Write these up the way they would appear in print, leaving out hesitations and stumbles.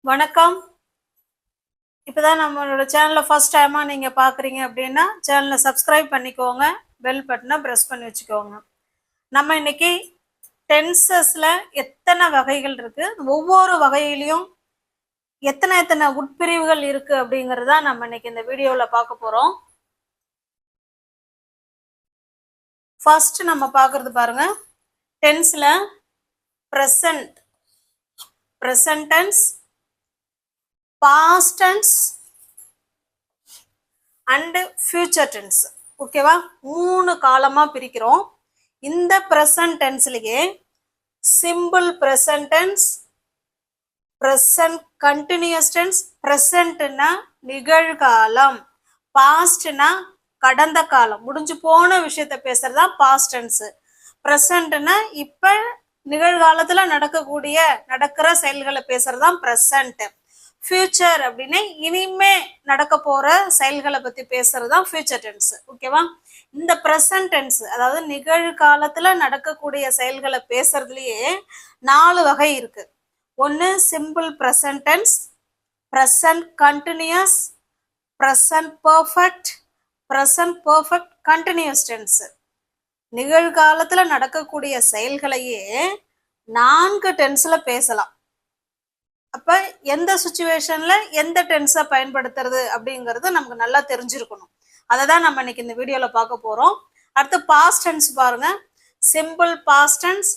வணக்கம். இப்போதான் நம்மளோட சேனலை ஃபர்ஸ்ட் டைமாக நீங்கள் பார்க்குறீங்க அப்படின்னா சேனலை சப்ஸ்கிரைப் பண்ணிக்கோங்க, பெல் பட்டனை ப்ரெஸ் பண்ணி வச்சுக்கோங்க. நம்ம இன்னைக்கு டென்சஸில் எத்தனை வகைகள் இருக்குது, ஒவ்வொரு வகையிலையும் எத்தனை எத்தனை உட்பிரிவுகள் இருக்குது அப்படிங்கிறத நம்ம இன்னைக்கு இந்த வீடியோவில் பார்க்க போகிறோம். ஃபர்ஸ்ட் நம்ம பார்க்குறது பாருங்க, டென்ஸில் present tense, past tense and future tense. ஓகேவா? 3 காலமா பிரிக்கிறோம். இந்த present tenseலயே simple present tense, present continuous tense, presentனா நிகழ்காலம், pastனா கடந்த காலம், முடிஞ்சு போன விஷயத்தை பேசுறதா past tense. presentனா இப்ப நிகழ்காலத்துல நடக்கிற செயல்களை பேசுறதா present. ஃபியூச்சர் அப்படின்னு இனிமே நடக்க போற செயல்களை பத்தி பேசுறதுதான் ஃபியூச்சர் டென்ஸ். ஓகேவா? இந்த ப்ரெசன்ட் டென்ஸ் அதாவது நிகழ்காலத்துல நடக்கக்கூடிய செயல்களை பேசுறதுலயே 4 வகை இருக்கு. ஒன்னு simple present tense, present continuous, present perfect, present perfect continuous tense. நிகழ்காலத்துல நடக்கக்கூடிய செயல்களையே 4 டென்ஸ்ல பேசலாம். அப்ப எந்த சுச்சுவேஷன்ல எந்த டென்ஸை பயன்படுத்துறது அப்படிங்கிறது நமக்கு நல்லா தெரிஞ்சிருக்கணும். அதை தான் நம்ம இன்னைக்கு இந்த வீடியோல பார்க்க போறோம். அடுத்து பாஸ்ட் டென்ஸ் பாருங்க. Simple past tense,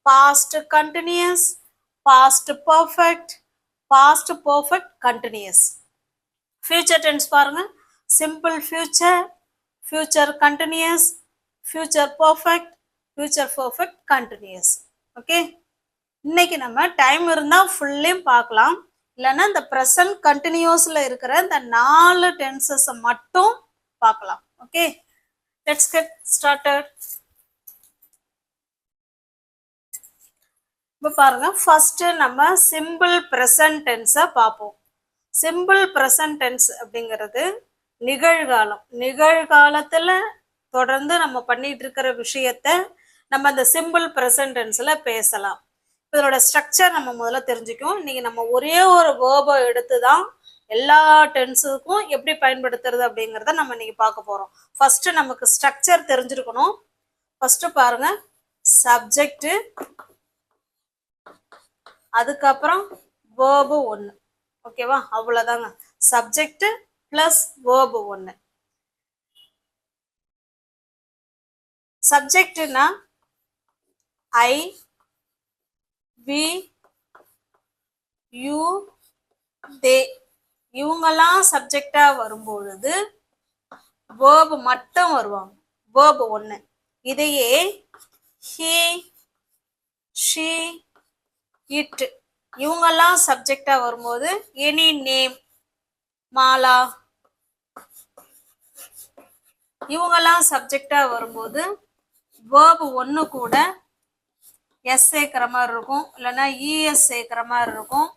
past continuous, past perfect, past perfect continuous. Future tense பாருங்க. Simple future, future continuous, future perfect, future perfect continuous. Okay, இன்னைக்கு நம்ம டைம் இருந்தா ஃபுல்லையும் பார்க்கலாம், இல்லைன்னா இந்த ப்ரெசன்ட் கண்டினியூஸ்ல இருக்கிற இந்த 4 டென்சஸ் மட்டும் பார்க்கலாம். Okay, let's get started. இப்போ பாருங்க, ஃபர்ஸ்ட் நம்ம சிம்பிள் ப்ரெசன்ட் டென்ஸை பார்ப்போம். சிம்பிள் ப்ரெசன்ட் டென்ஸ் அப்படிங்கிறது நிகழ்காலம், நிகழ்காலத்துல தொடர்ந்து நம்ம பண்ணிட்டு இருக்கிற விஷயத்த நம்ம இந்த சிம்பிள் ப்ரெசன்ட் டென்ஸ்ல பேசலாம். இதோட ஸ்ட்ரக்சர் நம்ம முதல்ல தெரிஞ்சுக்கணும். இன்னைக்கு நம்ம ஒரே ஒரு வேர்பை எடுத்து தான் எல்லா டென்ஸுக்கும் எப்படி பயன்படுத்துறது அப்படிங்கிறத நம்ம இன்னைக்கு பார்க்க போறோம். ஃபர்ஸ்ட் நமக்கு ஸ்ட்ரக்சர் தெரிஞ்சிருக்கணும். ஃபர்ஸ்ட் பாருங்க, சப்ஜெக்ட், அதுக்கப்புறம் வேர்பு 1. ஓகேவா? அவ்வளவுதாங்க. Subject plus verb 1. சப்ஜெக்ட்னா ஐ, வி, யூ, தே, இவங்கெல்லாம் சப்ஜெக்டா வரும்பொழுது வேர்பு மட்டும் வருவாங்க. வேர்பு 1. இதையே ஹி, ஷி, இட் இவங்கெல்லாம் சப்ஜெக்டா வரும்போது எனி நேம், மாலா, இவங்கெல்லாம் சப்ஜெக்டா வரும்போது வேர்பு 1 கூட எஸ் சேர்க்கிற மாதிரி இருக்கும், இல்லைன்னா இஎஸ் சேர்க்கிற மாதிரி இருக்கும்,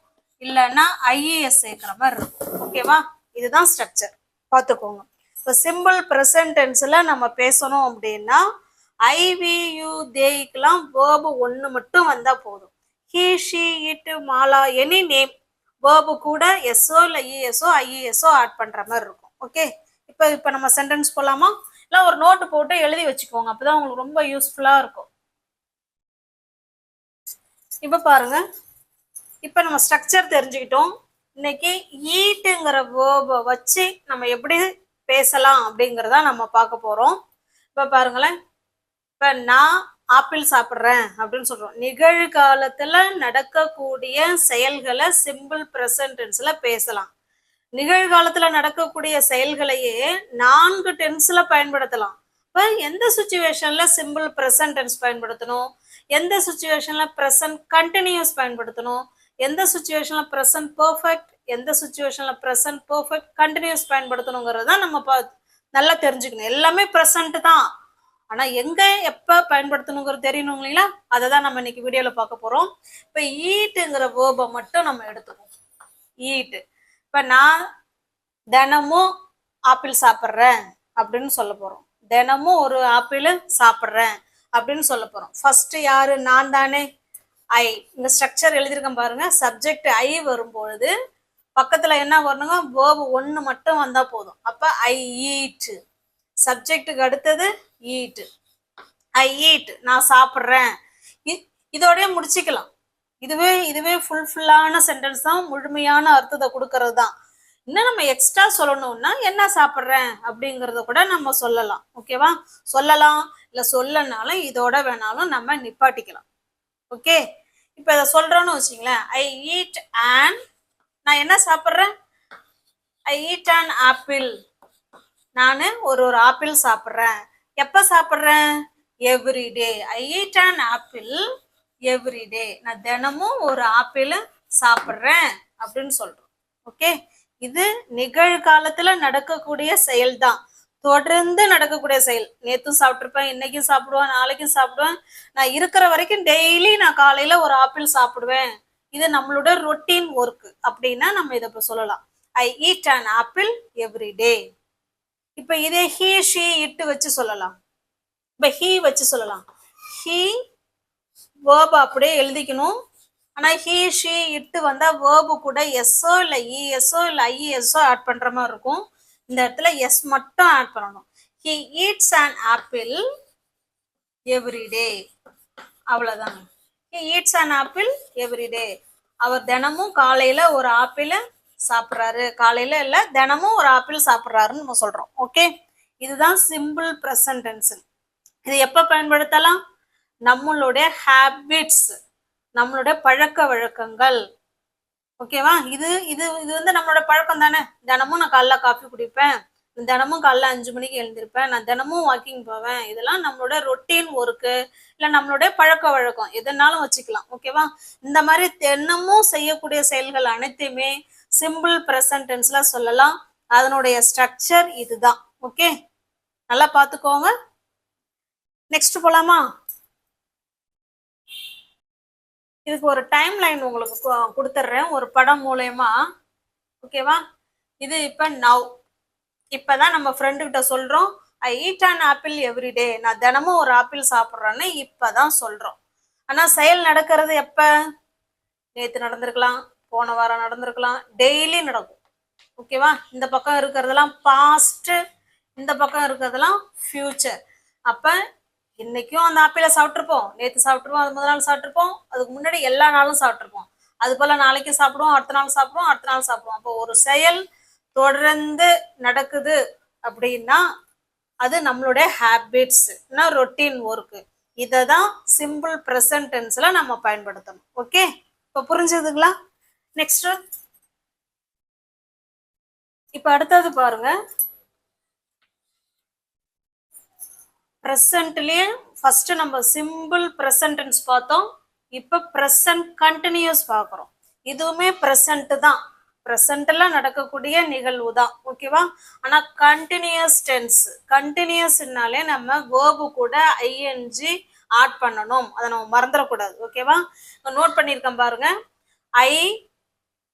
இல்லைன்னா ஐஏஎஸ் சேர்க்கிற மாதிரி இருக்கும். ஓகேவா? இதுதான் ஸ்ட்ரக்சர், பார்த்துக்கோங்க. இப்போ சிம்பிள் ப்ரெசன்ட் டென்ஸ்ல நம்ம பேசணும் அப்படின்னா ஐவியூ தேய்க்கெல்லாம் வேர்பு 1 மட்டும் வந்தா போதும். He, she, it, Mala, any name verb கூட எஸ்ஓ இல்லை இஎஸ்ஓ ஐஏஎஸ்ஓ ஆட் பண்ற மாதிரி இருக்கும். ஓகே, இப்போ நம்ம சென்டென்ஸ் போலாமா? இல்லை ஒரு நோட்டு போட்டு எழுதி வச்சுக்கோங்க, அப்பதான் உங்களுக்கு ரொம்ப யூஸ்ஃபுல்லா இருக்கும். இப்ப பாருங்க, இப்ப நம்ம ஸ்ட்ரக்சர் தெரிஞ்சுக்கிட்டோம். இன்னைக்கு ஈட்டுங்கிற வேர்பை வச்சு நம்ம எப்படி பேசலாம் அப்படிங்கிறத நம்ம பார்க்க போறோம். இப்ப பாருங்களேன், இப்ப நான் ஆப்பிள் சாப்பிட்றேன் அப்படின்னு சொல்றோம். நிகழ்காலத்துல நடக்கக்கூடிய செயல்களை சிம்பிள் ப்ரெசன்ட் டென்ஸ்ல பேசலாம். நிகழ்காலத்துல நடக்கக்கூடிய செயல்களையே 4 டென்ஸ்ல பயன்படுத்தலாம். இப்ப எந்த சுச்சுவேஷன்ல சிம்பிள் ப்ரெசன்ட் டென்ஸ் பயன்படுத்தணும், எந்த சுச்சுவேஷன்ல ப்ரெசன்ட் கண்டினியூஸ் பயன்படுத்தணும், எந்த சுச்சுவேஷன்ல ப்ரெசன்ட் பெர்ஃபெக்ட், எந்த சுச்சுவேஷன்ல ப்ரெசன்ட் பெர்ஃபெக்ட் கண்டினியூஸ் பயன்படுத்தணுங்கிறத நம்ம நல்லா தெரிஞ்சுக்கணும். எல்லாமே ப்ரெசன்ட் தான், ஆனா எங்க எப்ப பயன்படுத்தணுங்கிறது தெரியணும் இல்லைங்களா? அதை தான் நம்ம இன்னைக்கு வீடியோல பார்க்க போறோம். இப்ப ஈட்டுங்கிற வேர்பை மட்டும் நம்ம எடுத்துக்கோம். ஈட்டு. இப்ப நான் தினமும் ஆப்பிள் சாப்பிட்றேன் அப்படின்னு சொல்ல போறோம். தினமும் ஒரு ஆப்பிள் சாப்பிட்றேன் அப்படின்னு சொல்ல போறோம். ஃபர்ஸ்ட் யாரு? நான் தானே. ஐ. இந்த ஸ்ட்ரக்சர் எழுதியிருக்கேன் பாருங்க. சப்ஜெக்ட் ஐ வரும்பொழுது பக்கத்துல என்ன வரணுங்க, வேர்பு ஒன்று மட்டும் வந்தா போதும். அப்ப ஐ ஈட். சப்ஜெக்டுக்கு அடுத்தது ஈட். ஐ ஈட், நான் சாப்பிட்றேன். இதோடய முடிச்சுக்கலாம். இதுவே ஃபுல்லான சென்டென்ஸ் தான், முழுமையான அர்த்தத்தை கொடுக்கறது தான். இன்னும் நம்ம எக்ஸ்ட்ரா சொல்லணும்னா என்ன சாப்பிட்றேன் அப்படிங்கறத கூட நம்ம சொல்லலாம். ஓகேவா? சொல்லலாம், இல்ல சொல்லனாலும் இதோட வேணாலும் நம்ம நிப்பாட்டிக்கலாம். ஓகே, இப்ப இதை சொல்றோம்னு வச்சுங்களேன். ஐ ஈட் அண்ட், நான் என்ன சாப்பிட்றேன்? I eat and apple. நான் ஒரு ஆப்பிள் சாப்பிட்றேன். எப்ப சாப்பிட்றேன்? Everyday. I eat and apple everyday. நான் தினமும் ஒரு ஆப்பிள் சாப்பிட்றேன் அப்படின்னு சொல்றோம். ஓகே, இது நிகழ்காலத்துல நடக்கக்கூடிய செயல் தான், தொடர்ந்து நடக்கக்கூடிய செயல். நேத்தும் சாப்பிட்டுருப்பேன், இன்னைக்கும் சாப்பிடுவேன், நாளைக்கும் சாப்பிடுவேன். நான் இருக்கிற வரைக்கும் டெய்லி நான் காலையில ஒரு ஆப்பிள் சாப்பிடுவேன். இது நம்மளோட ரொட்டீன் ஒர்க் அப்படின்னா நம்ம இதை இப்ப சொல்லலாம். I eat an apple every டே. இப்ப இதே ஹீ ஷீ இட்டு வச்சு சொல்லலாம். இப்ப ஹீ வச்சு சொல்லலாம். ஹீ வேர்பு அப்படியே எழுதிக்கணும். ஆனா ஹீ ஷீ இட்டு வந்தா வேர்பு கூட எஸ்ஓ இல்ல இஎஸ்ஓ இல்ல ஐஎஸ்ஓ ஆட் பண்ற மாதிரி இருக்கும். இந்த இடத்துல எஸ் மட்டும் ஆட் பண்ணணும். He eats an apple every day. அவ்வளவுதான். He eats an apple every day. அவர் தினமும் காலையில ஒரு ஆப்பிள் சாப்பிட்றாரு. காலையில இல்ல, தினமும் ஒரு ஆப்பிள் சாப்பிட்றாருன்னு நம்ம சொல்றோம். ஓகே, இதுதான் சிம்பிள் ப்ரெசன்ட் டென்ஸ். இது எப்ப பயன்படுத்தலாம்? நம்மளுடைய ஹேபிட்ஸ், நம்மளுடைய பழக்க வழக்கங்கள். ஓகேவா? இது இது இது வந்து நம்மளோட பழக்கம் தானே. தினமும் நான் காலைல காஃபி குடிப்பேன், தினமும் காலைல 5 மணிக்கு எழுந்திருப்பேன், நான் தினமும் வாக்கிங் போவேன். இதெல்லாம் நம்மளோட ரொட்டீன் ஒர்க்கு, இல்லை நம்மளுடைய பழக்க வழக்கம், எதுனாலும் வச்சுக்கலாம். ஓகேவா? இந்த மாதிரி தினமும் செய்யக்கூடிய செயல்கள் அனைத்தையுமே சிம்பிள் ப்ரெசன்ட் டென்ஸ்ல சொல்லலாம். அதனுடைய ஸ்ட்ரக்சர் இதுதான். ஓகே, நல்லா பார்த்துக்கோங்க. நெக்ஸ்ட் போலாமா? இதுக்கு ஒரு டைம் லைன் உங்களுக்கு கொடுத்துட்றேன் ஒரு படம் மூலயமா. ஓகேவா? இது இப்ப நவ். இப்பதான் நம்ம ஃப்ரெண்டு கிட்ட சொல்றோம் I eat an apple every டே. நான் தினமும் ஒரு ஆப்பிள் சாப்பிட்றேன்னு இப்பதான் சொல்றோம். ஆனா செயல் நடக்கிறது எப்ப? நேத்து நடந்திருக்கலாம், போன வாரம் நடந்திருக்கலாம், டெய்லி நடக்கும். ஓகேவா? இந்த பக்கம் இருக்கிறதெல்லாம் பாஸ்ட், இந்த பக்கம் இருக்கிறதெல்லாம் ஃபியூச்சர். அப்ப இன்னைக்கும் அந்த ஆப்பிளை சாப்பிட்ருப்போம், நேற்று சாப்பிட்ருப்போம், அது முதல் நாள் சாப்பிட்ருப்போம், அதுக்கு முன்னாடி எல்லா நாளும் சாப்பிட்ருப்போம். அது போல நாளைக்கு சாப்பிடுவோம், அடுத்த நாள் சாப்பிடுவோம், அடுத்த நாள் சாப்பிடுவோம். அப்போ ஒரு செயல் தொடர்ந்து நடக்குது அப்படின்னா அது நம்மளுடைய ஹேபிட்ஸ், ரொட்டீன் ஒர்க்கு. இதை தான் சிம்பிள் ப்ரெசன்ட் டென்ஸ்ல நம்ம பயன்படுத்தணும். ஓகே, இப்போ புரிஞ்சதுங்களா? நெக்ஸ்ட் இப்போ அடுத்தது பாருங்க. ப்ரெசன்ட்லயே ஃபர்ஸ்ட் நம்ம சிம்பிள் ப்ரெசன்ட் டென்ஸ் பார்த்தோம். இப்போ ப்ரெசன்ட் கண்டினியூஸ் பார்க்குறோம். இதுவுமே ப்ரெசன்ட் தான், ப்ரெசன்ட்ல நடக்கக்கூடிய நிகழ்வு தான். ஓகேவா? ஆனா கண்டினியூஸ் டென்ஸ், கண்டினியூஸ்னாலே நம்ம வேர்பு கூட ஐஎன்ஜி ஆட் பண்ணணும். அதை நம்ம மறந்துடக்கூடாது. ஓகேவா? நோட் பண்ணியிருக்கேன் பாருங்க. ஐ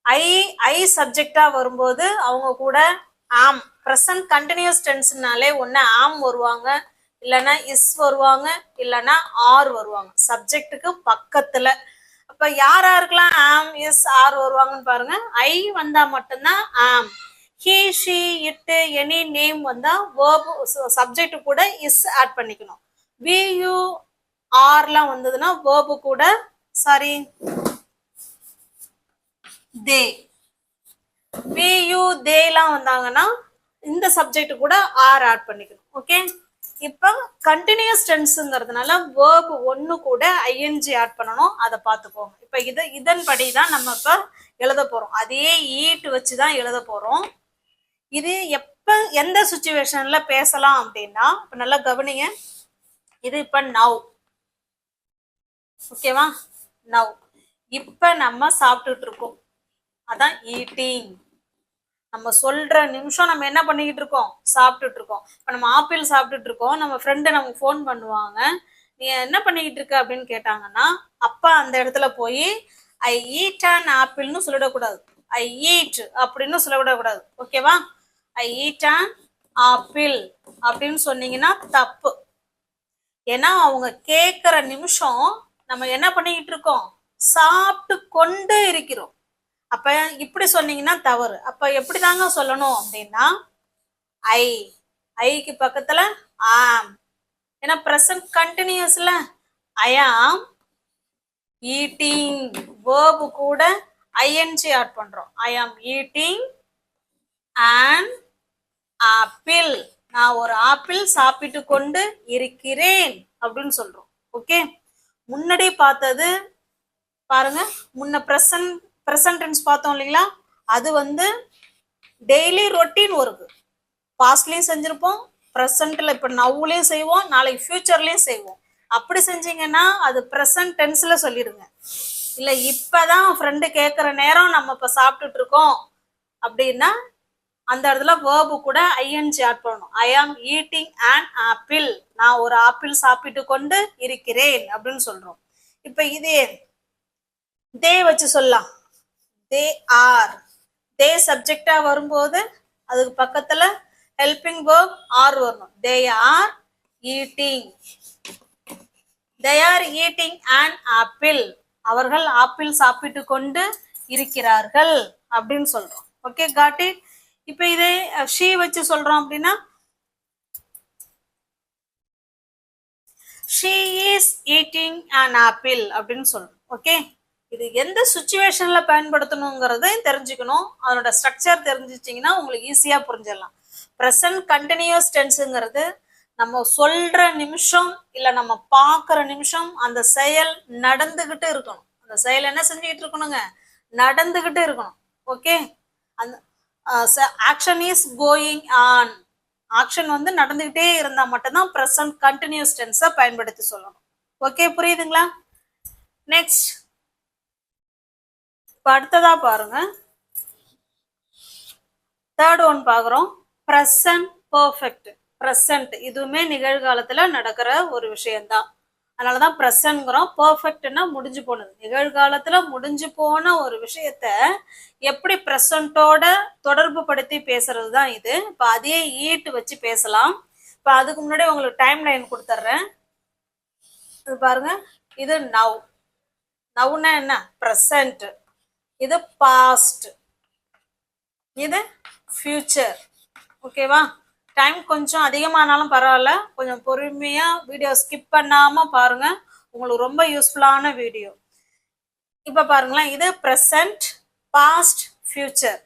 ஐ ஐ சப்ஜெக்டா வரும்போது அவங்க கூட ஆம். ப்ரெசன்ட் கண்டினியூஸ் டென்ஸ்னாலே ஒன்று ஆம் வருவாங்க, இல்லைன்னா இஸ் வருவாங்க, இல்லைன்னா ஆர் வருவாங்க சப்ஜெக்டுக்கு பக்கத்துல. அப்ப யாரா இருக்கலாம் ஆம் இஸ் ஆர் வருவாங்கன்னு பாருங்க. ஐ வந்தா மட்டும்தான் ஆம். He she it any name வந்தா வேர்பு சப்ஜெக்ட் கூட இஸ் ஆட் பண்ணிக்கணும். வி யூ ஆர்லாம் வந்ததுன்னா வேர்பு கூட சாரி தே, வி யூ தேலாம் வந்தாங்கன்னா இந்த சப்ஜெக்ட் கூட ஆர் ஆட் பண்ணிக்கணும். ஓகே, இப்ப கண்டினியூஸ் டென்ஸ்ங்கிறதுனால வேர்ப் ஒன்னு கூட ஐஎன்ஜி ஆட் பண்ணணும். அதை பார்த்துக்கோங்க. இப்ப இதன்படி தான் நம்ம இப்ப எழுத போறோம். அதே ஈட் வச்சுதான் எழுத போறோம். இது எப்ப எந்த சுச்சுவேஷன்ல பேசலாம் அப்படின்னா, இப்ப நல்லா கவனிங்க. இது இப்ப நவ். ஓகேவா? நவ். இப்ப நம்ம சாப்பிட்டுட்டு இருக்கோம், அதான் ஈட்டிங். நம்ம சொல்ற நிமிஷம் நம்ம என்ன பண்ணிக்கிட்டு இருக்கோம்? சாப்பிட்டுட்டு இருக்கோம். இப்போ நம்ம ஆப்பிள் சாப்பிட்டுட்டு இருக்கோம். நம்ம ஃப்ரெண்டு நமக்கு ஃபோன் பண்ணுவாங்க, நீ என்ன பண்ணிக்கிட்டு இருக்க அப்படின்னு கேட்டாங்கன்னா, அப்பா அந்த இடத்துல போய் ஐ ஈட் அன் ஆப்பிள்னு சொல்லிடக்கூடாது, ஐ ஈட் அப்படின்னு சொல்லிவிடக்கூடாது. ஓகேவா? ஐ ஈட் அன் ஆப்பிள் அப்படின்னு சொன்னீங்கன்னா தப்பு. ஏன்னா அவங்க கேட்குற நிமிஷம் நம்ம என்ன பண்ணிக்கிட்டு இருக்கோம்? சாப்பிட்டு கொண்டு இருக்கிறோம். அப்ப இப்படி சொன்னீங்கன்னா தவறு. அப்ப எப்படி தாங்க சொல்லணும் அப்படின்னா ஐ, ஐக்கு பக்கத்துல ஆம். ஏன்னா பிரசன்ட் கண்டினியூஸ்ல ஐ ஆம் ஈட்டிங், வேர்பு கூட ஐஎன்ஜி ஆட் பண்றோம். ஐ ஆம் ஈட்டிங் அண்ட் ஆப்பிள், நான் ஒரு ஆப்பிள் சாப்பிட்டு கொண்டு இருக்கிறேன் அப்படின்னு சொல்றோம். ஓகே, முன்னாடி பார்த்தது பாருங்க, முன்ன பிரசன்ட் டென்ஸ் பார்த்தோம் இல்லைங்களா, அது வந்து டெய்லி ரொட்டீன் ஒர்க். பாஸ்ட்லயும் செஞ்சிருப்போம், பிரசன்ட்ல இப்ப நவ்லயும் செய்வோம், நாளைக்கு ஃபியூச்சர்லயும் செய்வோம். அப்படி செஞ்சீங்கன்னா அது பிரசன்ட் டென்ஸ்ல சொல்லிடுங்க. இல்ல இப்பதான் ஃப்ரெண்டு கேட்கிற நேரம் நம்ம இப்ப சாப்பிட்டுட்டு இருக்கோம் அப்படின்னா அந்த இடத்துல வேர்பு கூட ஐஎன்ஜி ஆட் பண்ணணும். ஐ ஆம் ஈட்டிங் அண்ட் ஆப்பிள், நான் ஒரு ஆப்பிள் சாப்பிட்டு கொண்டு இருக்கிறேன் அப்படின்னு சொல்றோம். இப்ப இதே தே வச்சு சொல்லலாம். தே ஆர், தே சப்ஜெக்டா வரும்போது அதுக்கு பக்கத்துல ஹெல்பிங் வேர்ப் ஆர் வரணும். They are eating, they are eating and apple, அவர்கள் ஆப்பிள் சாப்பிட்டு கொண்டு இருக்கிறார்கள் அப்படின்னு சொல்றோம். Okay, got it. இப்ப இதே ஷீ வச்சு சொல்றோம் அப்படின்னா she is eating an apple அப்படின்னு சொல்றோம். ஓகே, இது எந்த சுச்சுவேஷன்ல பயன்படுத்தணுங்கிறத தெரிஞ்சுக்கணும். அதனோட ஸ்ட்ரக்சர் தெரிஞ்சிச்சிங்கன்னா உங்களுக்கு ஈஸியா புரிஞ்சிடலாம். ப்ரெசன்ட் கண்டினியூஸ் டென்ஸுங்கிறது நம்ம சொல்ற நிமிஷம் இல்ல நம்ம பார்க்குற நிமிஷம் அந்த செயல் நடந்துகிட்டு இருக்கணும். அந்த செயல் என்ன செஞ்சுக்கிட்டு இருக்கணுங்க, நடந்துகிட்டு இருக்கணும். ஓகே, அந்த action is going on, action வந்து நடந்துகிட்டே இருந்தா மட்டும்தான் ப்ரெசன்ட் கண்டினியூஸ் டென்ஸை பயன்படுத்தி சொல்லணும். ஓகே, புரியுதுங்களா? நெக்ஸ்ட் இப்ப அடுத்ததா பாருங்க, தேர்ட் ஒன் பாக்குறோம். Present perfect. ப்ரெசன்ட் இதுவுமே நிகழ்காலத்துல நடக்கிற ஒரு விஷயம்தான், அதனாலதான் ப்ரெசன்ட்ங்கிறோம். பெர்ஃபெக்ட்னா முடிஞ்சு போனது, நிகழ்காலத்துல முடிஞ்சு போன ஒரு விஷயத்த எப்படி ப்ரெசன்ட்டோட தொடர்பு படுத்தி பேசுறது தான் இது. இப்ப அதே ஈட்டு வச்சு பேசலாம். இப்ப அதுக்கு முன்னாடி உங்களுக்கு டைம் லைன் கொடுத்துட்றேன். இது பாருங்க, இது நவ், நவ்னா என்ன, ப்ரெசன்ட். இது பாஸ்ட், இது ஃபியூச்சர். ஓகேவா? டைம் கொஞ்சம் அதிகமானாலும் பரவாயில்ல, கொஞ்சம் பொறுமையா வீடியோ ஸ்கிப் பண்ணாம பாருங்க, உங்களுக்கு ரொம்ப யூஸ்ஃபுல்லான வீடியோ. இப்ப பாருங்களேன், இது ப்ரெசன்ட், பாஸ்ட், ஃபியூச்சர்.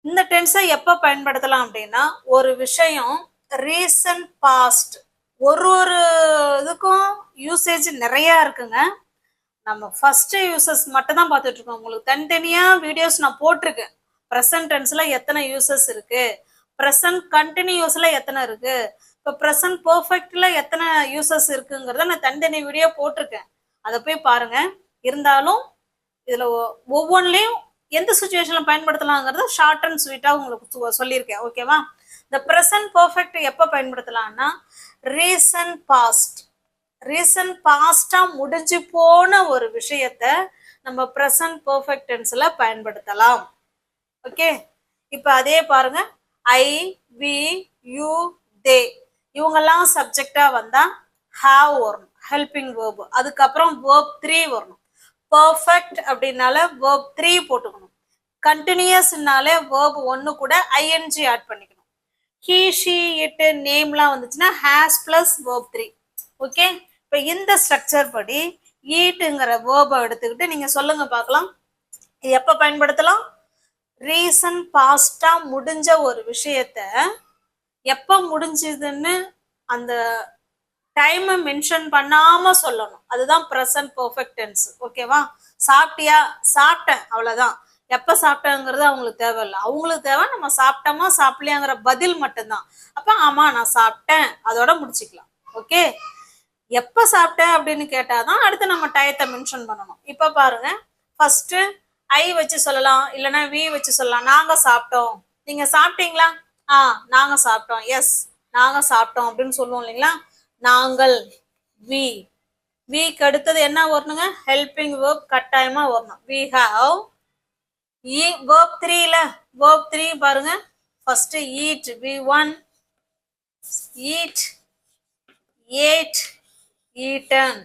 இந்த டென்ஸை எப்ப பயன்படுத்தலாம் அப்படின்னா, ஒரு விஷயம் ரீசன்ட் பாஸ்ட், ஒரு இதுக்கும் யூசேஜ் நிறைய இருக்குங்க. நம்ம ஃபர்ஸ்ட் யூசஸ் மட்டும் தான் பார்த்துட்டு இருக்கோம். உங்களுக்கு தனித்தனியா வீடியோஸ் நான் போட்டிருக்கேன். ப்ரெசன்ட் டென்ஸ்ல எத்தனை யூசஸ் இருக்கு, ப்ரெசன்ட் கண்டினியூஸ்ல எத்தனை இருக்கு, இப்போ ப்ரெசன்ட் பெர்ஃபெக்ட்ல எத்தனை யூசஸ் இருக்குங்கிறத நான் தனித்தனி வீடியோ போட்டிருக்கேன், அதை போய் பாருங்க. இருந்தாலும் இதுல ஒவ்வொன்றிலையும் எந்த சுச்சுவேஷன்ல பயன்படுத்தலாங்கிறத ஷார்ட் அண்ட் ஸ்வீட்டா உங்களுக்கு சொல்லியிருக்கேன். ஓகேவா? இந்த ப்ரெசன்ட் பெர்ஃபெக்ட் எப்ப பயன்படுத்தலாம்னா ரீசன்ட் பாஸ்ட், ரீசன்ட் பாஸ்டா முடிஞ்சு போன ஒரு விஷயத்த நம்ம ப்ரெசன்ட் பெர்ஃபெக்ட் டென்ஸ்ல பயன்படுத்தலாம். ஓகே, இப்ப அதே பாருங்க, ஐ, வி, யூ, தே இவங்கெல்லாம் சப்ஜெக்டா வந்தா ஹாவ் வரணும், ஹெல்பிங் வேர்பு. அதுக்கப்புறம் வேர்ப் 3 வரணும். பர்ஃபெக்ட் அப்படின்னால வேர்ப் 3 போட்டுக்கணும். கண்டினியூஸ்னாலே வேர்ப் 1 கூட ஐஎன்ஜி ஆட் பண்ணிக்கணும். ஹீ, ஷி, இட், நேம்லாம் வந்துச்சுன்னா ஹேஸ் பிளஸ் வேர்ப் 3. ஓகே, இப்ப இந்த ஸ்ட்ரக்சர் படி ஈட்டுங்கிற வேர்பை எடுத்துக்கிட்டு நீங்க சொல்லுங்க பார்க்கலாம். இது எப்ப பயன்படுத்தலாம்? ரீசன்ட் பாஸ்டா முடிஞ்ச ஒரு விஷயத்த எப்ப முடிஞ்சதுன்னு அந்த டைமை மென்ஷன் பண்ணாம சொல்லணும். அதுதான் ப்ரெசன்ட் பெர்ஃபெக்ட் டென்ஸ். ஓகேவா? சாப்பிட்டியா? சாப்பிட்டேன், அவ்வளவுதான். எப்ப சாப்பிட்டேங்கிறது அவங்களுக்கு தேவையில்லை. அவங்களுக்கு தேவை நம்ம சாப்பிட்டோமா சாப்பிடலையாங்கிற பதில் மட்டும்தான். அப்ப ஆமா நான் சாப்பிட்டேன், அதோட முடிச்சுக்கலாம். ஓகே, எப்ப சாப்பிட்டேன் அப்படின்னு கேட்டாதான் அடுத்து நம்ம டயத்தை மென்ஷன் பண்ணணும். இப்ப பாருங்க, ஃபர்ஸ்ட் ஐ வச்சு சொல்லலாம், இல்லைன்னா வி வச்சு சொல்லலாம். நாங்க சாப்பிட்டோம், நீங்க சாப்பிட்டீங்களா? நாங்க சாப்பிட்டோம், எஸ் நாங்க சாப்பிட்டோம் அப்படின்னு சொல்லுவோம் இல்லைங்களா. நாங்கள், வி, விக்கு அடுத்தது என்ன வரணுங்க, ஹெல்பிங் வேர்ப் கட்டாயமா வரணும். வி ஹாவ், வேர்ப் 3ல வேர்ப் 3 பாருங்க, first eat, V one, eat, ate, eaten.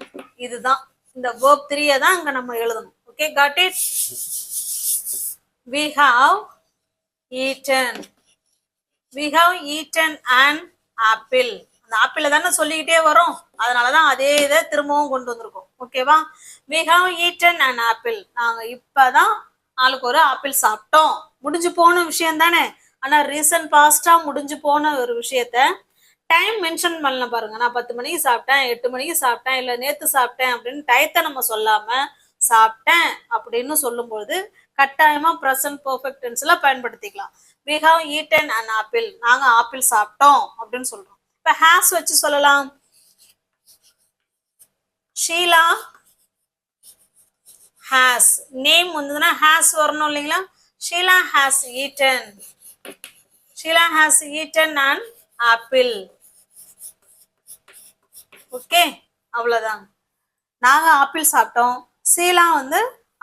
இதுதான் இந்த verb 3 தான் அங்க நம்ம எழுதணும். Okay, got it? We have eaten. We have eaten an apple. அந்த ஆப்பிள தானே சொல்லிக்கிட்டே வரும், அதனாலதான் அதே இதை திரும்பவும் கொண்டு வந்திருக்கோம். ஓகேவா? We have eaten an apple. நாங்க இப்பதான் ஆளுக்கு ஒரு ஆப்பிள் சாப்பிட்டோம். முடிஞ்சு போன விஷயம் தானே, ஆனா ரீசன்ட் பாஸ்டா முடிஞ்சு போன ஒரு விஷயத்த டைம் மென்ஷன் பண்ணல பாருங்க. நான் 10 மணிக்கு சாப்பிட்டேன், 8 மணிக்கு சாப்பிட்டேன், இல்ல நேத்து சாப்பிட்டேன் அப்படின்னு டயத்தை நம்ம சொல்லாம சாப்பிட்டேன் அப்படின்னு சொல்லும்போது கட்டாயமா ப்ரெசன்ட் பெர்ஃபெக்ட் டென்ஸ்ல பயன்படுத்திக்கலாம். we have eaten an apple. நாங்க ஆப்பிள் சாப்பிட்டோம் அப்படின்னு சொல்றோம். இப்ப has வச்சு சொல்லலாம். ஷீலா has. நேம் வந்ததுன்னா has வரணும் இல்லைங்களா? Sheela has eaten. Sheela has eaten an apple. Okay, அவ்வளவுதான். நாங்க ஆப்பிள் சாப்பிட்டோம், ஷீலா வந்து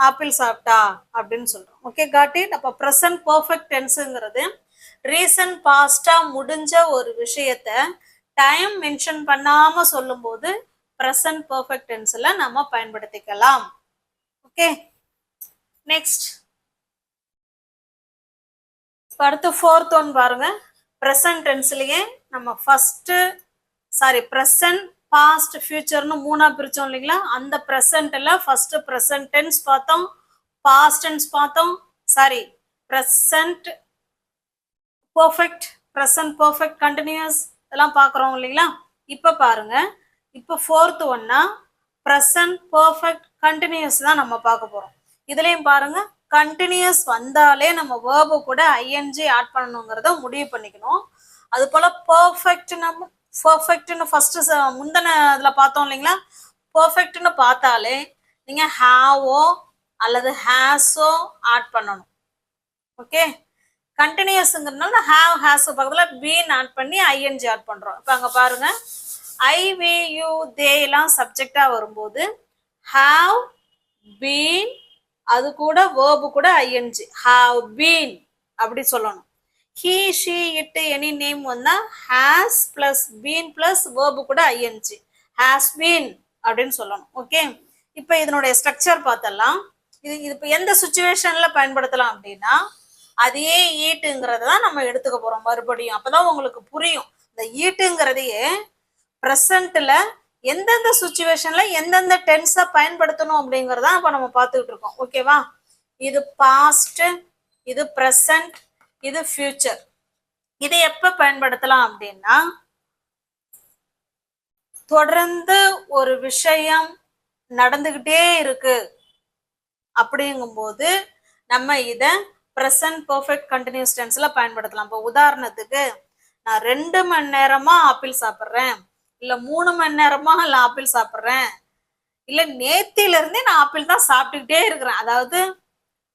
ஆப்பிள் சாப்பிட்டா அப்படின்னு சொல்றோம். Okay, got it? அப்ப ப்ரெசன்ட் பெர்ஃபெக்ட் டென்ஸ்ங்கிறது ரீசன்ட் பாஸ்டா முடிஞ்ச ஒரு விஷயத்த டைம் மென்ஷன் பண்ணாம சொல்லும் போது ப்ரெசன்ட் பெர்ஃபெக்ட் டென்ஸ்ல நம்ம பயன்படுத்திக்கலாம். ஓகே, நெக்ஸ்ட் அடுத்து ஃபோர்த் ஒன் பாருங்க. ப்ரெசன்ட் டென்ஸ்லயே நம்ம ப்ரெசன்ட் பாஸ்ட் ஃபியூச்சர்னு மூணா பிரிச்சோம் இல்லைங்களா? அந்த ப்ரெசன்ட்ல ஃபர்ஸ்ட் ப்ரெசன்ட் டென்ஸ் பார்த்தோம், பாஸ்ட் டென்ஸ் பார்த்தோம், present perfect, present perfect continuous இதெல்லாம் பார்க்குறோம் இல்லைங்களா? இப்போ பாருங்க, இப்போ ஃபோர்த் ஒன்னா ப்ரெசன்ட் பெர்ஃபெக்ட் கண்டினியூஸ் தான் நம்ம பார்க்க போறோம். இதுலயும் பாருங்க, கண்டினியூஸ் வந்தாலே நம்ம வேர்பு கூட ஐஎன்ஜி ஆட் பண்ணணுங்கிறத முடிவு பண்ணிக்கணும். அது போல பெர்ஃபெக்ட்னு ஃபர்ஸ்ட் முந்தின இதுல பார்த்தோம் இல்லைங்களா? பெர்ஃபெக்ட்னு பார்த்தாலே நீங்க ஹாவோ அல்லது ஹேஸோ ஆட் பண்ணணும். ஓகே, கண்டினியூஸ்ங்கிறதுனால ஹாவ் ஹேஸ் பக்கத்துல பீன் ஆட் பண்ணி ஐஎன்ஜி ஆட் பண்றோம். இப்ப அங்க பாருங்க, ஐ வி யூ தே எல்லாம் சப்ஜெக்டா வரும்போது ஹாவ் பீன், அது கூட வேர்பு கூட ஐஎன்ஜி, ஹாவ் பீன் அப்படி சொல்லணும். he she it any name வந்தா has plus been plus verb கூட ing, has been அப்படின்னு சொல்லணும். ஓகே, இப்போ இதனுடைய ஸ்ட்ரக்சர் பார்த்தலாம். இது இப்போ எந்த சுச்சுவேஷன்ல பயன்படுத்தலாம் அப்படின்னா அதே ஈட்டுங்கிறத தான் நம்ம எடுத்துக்க போறோம் மறுபடியும். அப்பதான் உங்களுக்கு புரியும். இந்த ஈட்டுங்கிறதையே ப்ரெசன்ட்ல எந்தெந்த சுச்சுவேஷன்ல எந்தெந்த டென்ஸை பயன்படுத்தணும் அப்படிங்கறதான் இப்ப நம்ம பார்த்துக்கிட்டு இருக்கோம். ஓகேவா? இது பாஸ்ட், இது ப்ரெசன்ட், இது ஃபியூச்சர். இதை எப்ப பயன்படுத்தலாம் அப்படின்னா தொடர்ந்து ஒரு விஷயம் நடந்துகிட்டே இருக்கு அப்படிங்கும்போது நம்ம இத ப்ரெசன்ட் பெர்ஃபெக்ட் கண்டினியூஸ் டென்ஸ்ல பயன்படுத்தலாம். இப்போ உதாரணத்துக்கு, நான் 2 மணி நேரமா ஆப்பிள் சாப்பிட்றேன், இல்ல 3 மணி நேரமா ஆப்பிள் சாப்பிட்றேன், இல்ல நேத்தில இருந்தே நான் ஆப்பிள் தான் சாப்பிட்டுக்கிட்டே இருக்கிறேன். அதாவது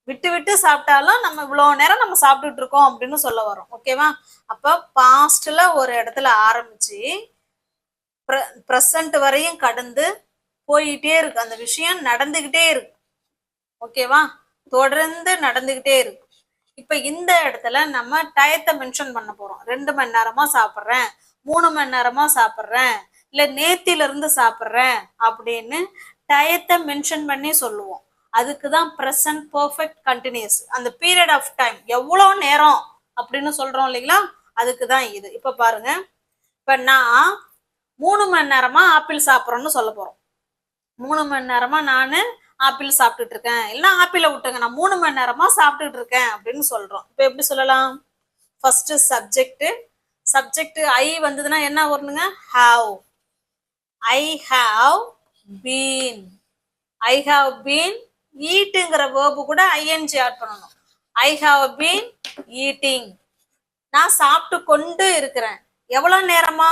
விட்டு விட்டு சாப்பிட்டாலும் நம்ம இவ்வளவு நேரம் நம்ம சாப்பிட்டுட்டு இருக்கோம் அப்படின்னு சொல்ல வரோம். ஓகேவா? அப்ப பாஸ்ட்ல ஒரு இடத்துல ஆரம்பிச்சு ப்ரெசன்ட் வரையும் கடந்து போயிட்டே இருக்கு, அந்த விஷயம் நடந்துகிட்டே இருக்கு. ஓகேவா? தொடர்ந்து நடந்துகிட்டே இருக்கு. இப்ப இந்த இடத்துல நம்ம டயத்தை மென்ஷன் பண்ண போறோம். 2 மணி நேரமா சாப்பிட்றேன், 3 மணி நேரமா சாப்பிட்றேன், இல்ல நேத்தில இருந்து சாப்பிட்றேன் அப்படின்னு டயத்தை மென்ஷன் பண்ணி சொல்லுவோம். அதுக்குதான் ப்ரெசன்ட் பெர்ஃபெக்ட் கண்டினியூஸ். அந்த பீரியட் ஆஃப் டைம் எவ்வளோ நேரம் அப்படின்னு சொல்றோம் இல்லைங்களா? அதுக்குதான் இது. இப்ப பாருங்க, இப்ப நான் 3 மணி நேரமா ஆப்பிள் சாப்பிட்றோன்னு சொல்ல போறோம். 3 மணி நேரமா நானு ஆப்பிள் சாப்பிட்டுட்டு இருக்கேன், இல்லைன்னா ஆப்பிளை விட்டுங்க, நான் 3 மணி நேரமா சாப்பிட்டுட்டு இருக்கேன் அப்படின்னு சொல்றோம். இப்ப எப்படி சொல்லலாம்? ஃபர்ஸ்ட் சப்ஜெக்ட் ஐ வந்ததுன்னா என்ன வரணுங்க? Have. I have been. I have been. ஈட்டுங்கிற வேர்பு கூட ஐஎன்ஜி ஆட் பண்ணணும். I have been eating. நான் சாப்பிட்டு கொண்டு இருக்கிறேன். எவ்வளவு நேரமா?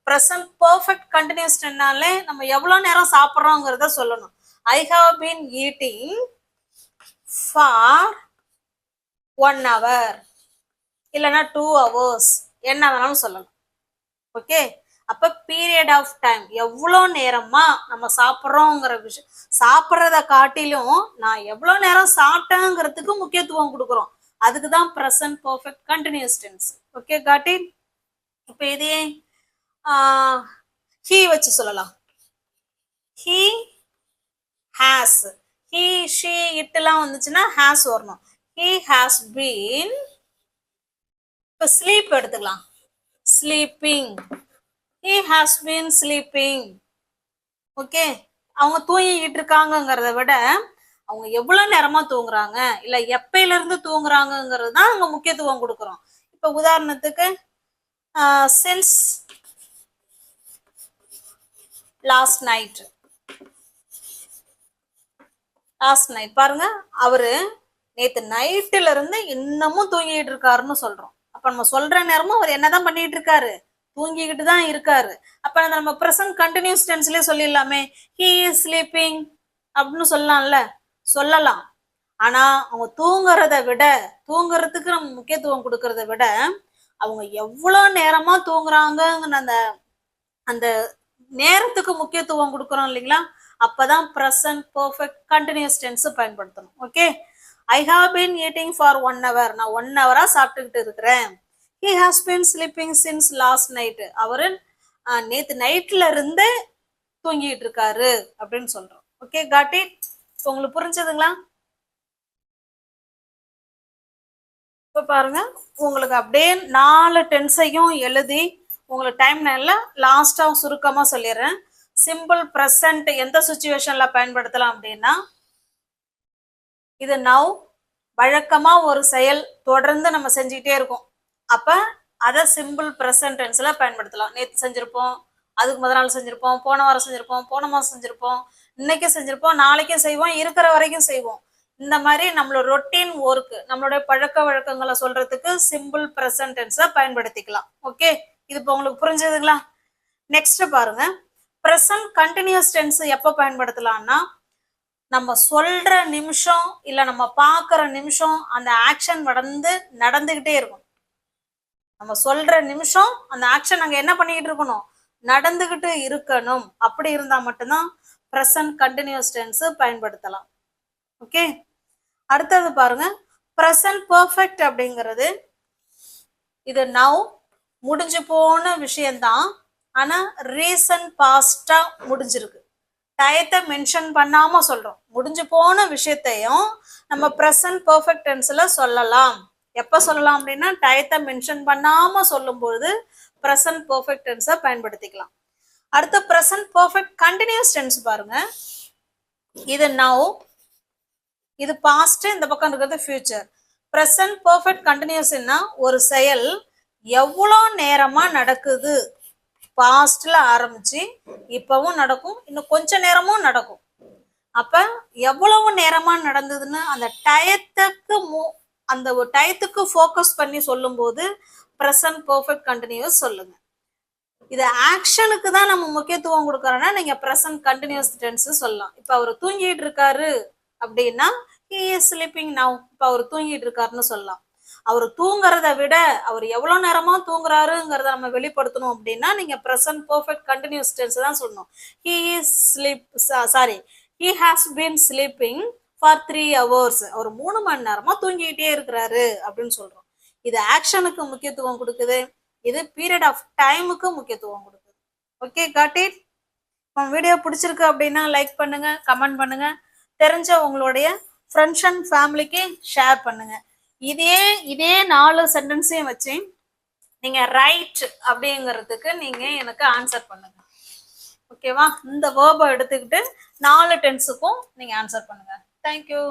ப்ரெசன்ட் பெர்ஃபெக்ட் கண்டினியூஸ் டென்னாலே நம்ம எவ்வளவு நேரம் சாப்பிட்றோங்கிறத சொல்லணும். ஐ have been eating for 1 hour, இல்லைன்னா 2 hours, என்ன வேணாலும் சொல்லணும். ஓகே, அப்ப பீரியட் ஆஃப் டைம் எவ்வளோ நேரமா நம்ம சாப்பிட்றோங்கிற விஷயம், சாப்பிட்றத காட்டிலும் நான் எவ்வளோ நேரம் சாப்பிட்டேங்கிறதுக்கு முக்கியத்துவம் கொடுக்குறோம். அதுக்குதான் present perfect continuous tense. Okay, got it? இப்போ இதே ஹீ வச்சு சொல்லலாம். He has. He, she, it எல்லாம் வந்துச்சுன்னா has வரணும். He has been, இப்போ sleep எடுத்துக்கலாம், sleeping. He has been sleeping. Okay, அவங்க தூங்கிக்கிட்டு இருக்காங்கங்கிறத விட அவங்க எவ்வளவு நேரமா தூங்குறாங்க இல்ல எப்பையில இருந்து தூங்குறாங்கங்கிறது தான் அங்க முக்கியத்துவம் கொடுக்குறோம். இப்ப உதாரணத்துக்கு since last night பாருங்க, அவரு நேத்து நைட்டுல இருந்து இன்னமும் தூங்கிட்டு இருக்காருன்னு சொல்றோம். அப்ப நம்ம சொல்ற நேரமும் அவர் என்னதான் பண்ணிட்டு இருக்காரு, தூங்கிக்கிட்டு தான் இருக்காரு. அப்ப நம்ம பிரசன்ட் கண்டினியூஸ் டென்ஸ்லயே சொல்லிடலாமே, he is sleeping அப்படின்னு சொல்லலாம்ல, சொல்லலாம். ஆனா அவங்க தூங்குறத விட, தூங்குறதுக்கு நம்ம முக்கியத்துவம் கொடுக்கறத விட அவங்க எவ்வளவு நேரமா தூங்குறாங்கன்னு அந்த அந்த நேரத்துக்கு முக்கியத்துவம் கொடுக்கறோம் இல்லைங்களா, அப்பதான் பிரசன்ட் பெர்ஃபெக்ட் கண்டினியூஸ் டென்ஸ் பயன்படுத்தணும். Okay, I have been eating for 1 hour, நான் 1 hour சாப்பிட்டுக்கிட்டு இருக்கிறேன். he has been sleeping since last night, அவரு நேத்து நைட்ல இருந்து தூங்கிட்டு இருக்காரு அப்படின்னு சொல்றோம். Okay, got it? உங்களுக்கு புரிஞ்சதுங்களா? இப்ப பாருங்க, உங்களுக்கு அப்படியே 4 டென்ஸையும் எழுதி உங்களுக்கு டைம் நேரில் லாஸ்டா சுருக்கமா சொல்லிடுறேன். சிம்பிள் ப்ரெசன்ட் எந்த சுச்சுவேஷன்ல பயன்படுத்தலாம் அப்படின்னா, இது நவ், வழக்கமா ஒரு செயல் தொடர்ந்து நம்ம செஞ்சுக்கிட்டே இருக்கோம். அப்ப அதை சிம்பிள் ப்ரெசன்ட் டென்ஸ்ல பயன்படுத்தலாம். நேற்று செஞ்சிருப்போம், அதுக்கு முதல் நாள் செஞ்சிருப்போம், போன வாரம் செஞ்சிருப்போம், போன மாசம் செஞ்சிருப்போம், இன்னைக்கு செஞ்சிருப்போம், நாளைக்கும் செய்வோம், இருக்கிற வரைக்கும் செய்வோம். இந்த மாதிரி நம்மளோட ரொட்டீன் ஒர்க், நம்மளுடைய பழக்க வழக்கங்களை சொல்றதுக்கு சிம்பிள் ப்ரெசன்ட் டென்ஸை பயன்படுத்திக்கலாம். ஓகே, இது இப்போ உங்களுக்கு புரிஞ்சதுங்களா? நெக்ஸ்ட் பாருங்க, ப்ரெசன்ட் கண்டினியூஸ் டென்ஸ் எப்போ பயன்படுத்தலாம்னா, நம்ம சொல்ற நிமிஷம் இல்ல நம்ம பாக்குற நிமிஷம் அந்த ஆக்ஷன் நடந்துகிட்டே இருக்கும். நம்ம சொல்ற நிமிஷம் அந்த ஆக்ஷன் அங்க என்ன பண்ணிக்கிட்டு இருக்கணும், நடந்துகிட்டு இருக்கணும். அப்படி இருந்தா மட்டும்தான் ப்ரெசன்ட் கண்டினியூஸ் டென்ஸ் பயன்படுத்தலாம். ஓகே, அடுத்தது பாருங்க, ப்ரெசன்ட் பெர்ஃபெக்ட் அப்படிங்கிறது இது நவ், முடிஞ்சு போன விஷயம்தான், ஆனா ரீசன்ட் பாஸ்டா முடிஞ்சிருக்கு. டயத்தை மென்ஷன் பண்ணாம சொல்றோம். முடிஞ்சு போன விஷயத்தையும் நம்ம ப்ரெசன்ட் பெர்ஃபெக்ட் டென்ஸ்ல சொல்லலாம். எப்ப சொல்லலாம் அப்படின்னா, டயத்தை மென்ஷன் பண்ணாம சொல்லும்போது ப்ரெசன்ட் பெர்ஃபெக்ட் டென்ஸை பயன்படுத்திக்கலாம். அடுத்து ப்ரெசன்ட் பெர்ஃபெக்ட் கண்டினியூஸ் டென்ஸ் பாருங்க, இது நவ், இது பாஸ்ட், இந்த பக்கம் இருக்கிறது ஃபியூச்சர். ப்ரெசன்ட் பெர்ஃபெக்ட் கண்டினியூஸ்னா ஒரு செயல் எவ்வளோ நேரமா நடக்குது, பாஸ்ட்ல ஆரம்பிச்சு இப்பவும் நடக்கும், இன்னும் கொஞ்ச நேரமும் நடக்கும். அப்ப எவ்வளவு நேரமா நடந்ததுன்னு அந்த டயத்துக்கு ஃபோக்கஸ் பண்ணி சொல்லும் போது ப்ரெசன்ட் பெர்ஃபெக்ட் கண்டினியூஸ் சொல்லுங்க. இது ஆக்ஷனுக்கு தான் நம்ம முக்கியத்துவம் கொடுக்கறோம்னா நீங்க ப்ரெசன்ட் கண்டினியூஸ் டென்ஸ் சொல்லலாம். இப்ப அவர் தூங்கிட்டு இருக்காரு அப்படின்னா he is sleeping now, இப்ப அவர் தூங்கிட்டு இருக்காருன்னு சொல்லலாம். அவர் தூங்குறத விட அவர் எவ்வளவு நேரமா தூங்குறாருங்கிறத நம்ம வெளிப்படுத்தணும் அப்படின்னா நீங்க ப்ரெசன்ட் பெர்ஃபெக்ட் கண்டினியூஸ் டென்ஸ் தான் சொல்லணும். he has been sleeping for 3 hours, அவர் 3 மணி நேரமா தூங்கிக்கிட்டே இருக்கிறாரு அப்படின்னு சொல்றோம். இது ஆக்ஷனுக்கு முக்கியத்துவம் கொடுக்குது, இது பீரியட் ஆஃப் டைமுக்கு முக்கியத்துவம் கொடுக்குது. Okay, got it? வீடியோ பிடிச்சிருக்கு அப்படின்னா லைக் பண்ணுங்க, கமெண்ட் பண்ணுங்க, தெரிஞ்ச உங்களுடைய ஃப்ரெண்ட்ஸ் அண்ட் ஃபேமிலிக்கு ஷேர் பண்ணுங்க. இதே 4 சென்டென்ஸையும் வச்சு நீங்க ரைட் அப்படிங்கிறதுக்கு நீங்க எனக்கு ஆன்சர் பண்ணுங்க. ஓகேவா? இந்த வேர்பை எடுத்துக்கிட்டு 4 டென்ஸுக்கும் நீங்க ஆன்சர் பண்ணுங்க. தேங்க்யூ.